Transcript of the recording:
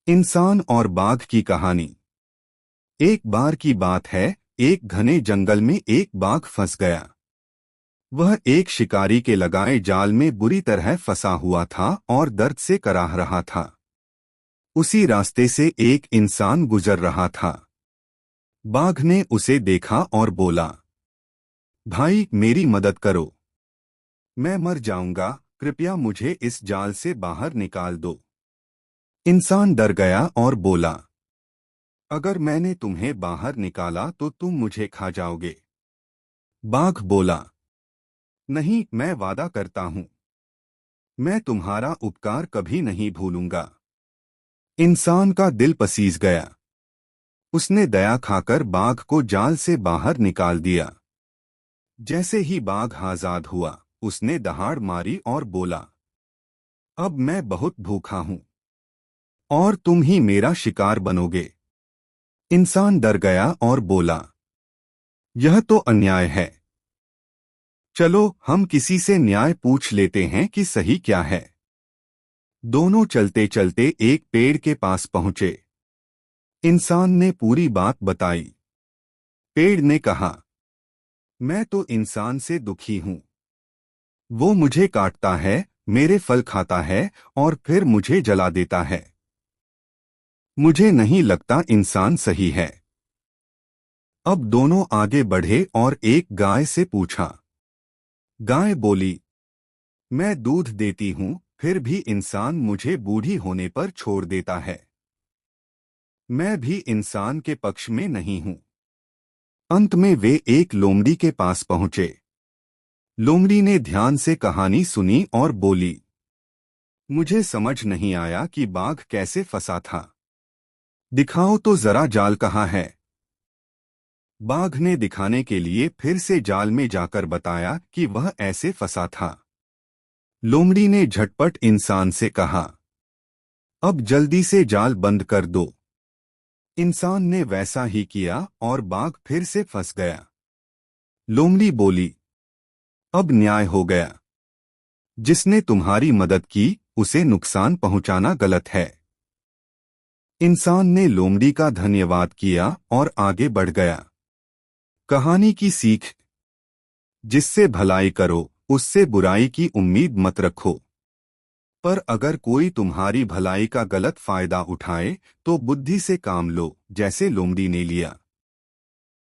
इंसान और बाघ की कहानी। एक बार की बात है, एक घने जंगल में एक बाघ फंस गया। वह एक शिकारी के लगाए जाल में बुरी तरह फंसा हुआ था और दर्द से कराह रहा था। उसी रास्ते से एक इंसान गुजर रहा था। बाघ ने उसे देखा और बोला, भाई मेरी मदद करो, मैं मर जाऊंगा, कृपया मुझे इस जाल से बाहर निकाल दो। इंसान डर गया और बोला, अगर मैंने तुम्हें बाहर निकाला तो तुम मुझे खा जाओगे। बाघ बोला, नहीं, मैं वादा करता हूं, मैं तुम्हारा उपकार कभी नहीं भूलूंगा। इंसान का दिल पसीज गया। उसने दया खाकर बाघ को जाल से बाहर निकाल दिया। जैसे ही बाघ आजाद हुआ, उसने दहाड़ मारी और बोला, अब मैं बहुत भूखा हूं और तुम ही मेरा शिकार बनोगे। इंसान डर गया और बोला, यह तो अन्याय है। चलो हम किसी से न्याय पूछ लेते हैं कि सही क्या है। दोनों चलते चलते एक पेड़ के पास पहुंचे। इंसान ने पूरी बात बताई। पेड़ ने कहा, मैं तो इंसान से दुखी हूं। वो मुझे काटता है, मेरे फल खाता है और फिर मुझे जला देता है। मुझे नहीं लगता इंसान सही है। अब दोनों आगे बढ़े और एक गाय से पूछा। गाय बोली, मैं दूध देती हूं, फिर भी इंसान मुझे बूढ़ी होने पर छोड़ देता है। मैं भी इंसान के पक्ष में नहीं हूं। अंत में वे एक लोमड़ी के पास पहुंचे। लोमड़ी ने ध्यान से कहानी सुनी और बोली, मुझे समझ नहीं आया कि बाघ कैसे फंसा था। दिखाओ तो जरा जाल कहाँ है। बाघ ने दिखाने के लिए फिर से जाल में जाकर बताया कि वह ऐसे फंसा था। लोमड़ी ने झटपट इंसान से कहा, अब जल्दी से जाल बंद कर दो। इंसान ने वैसा ही किया और बाघ फिर से फंस गया। लोमड़ी बोली, अब न्याय हो गया। जिसने तुम्हारी मदद की, उसे नुकसान पहुंचाना गलत है। इंसान ने लोमड़ी का धन्यवाद किया और आगे बढ़ गया। कहानी की सीख, जिससे भलाई करो उससे बुराई की उम्मीद मत रखो। पर अगर कोई तुम्हारी भलाई का गलत फायदा उठाए तो बुद्धि से काम लो, जैसे लोमड़ी ने लिया।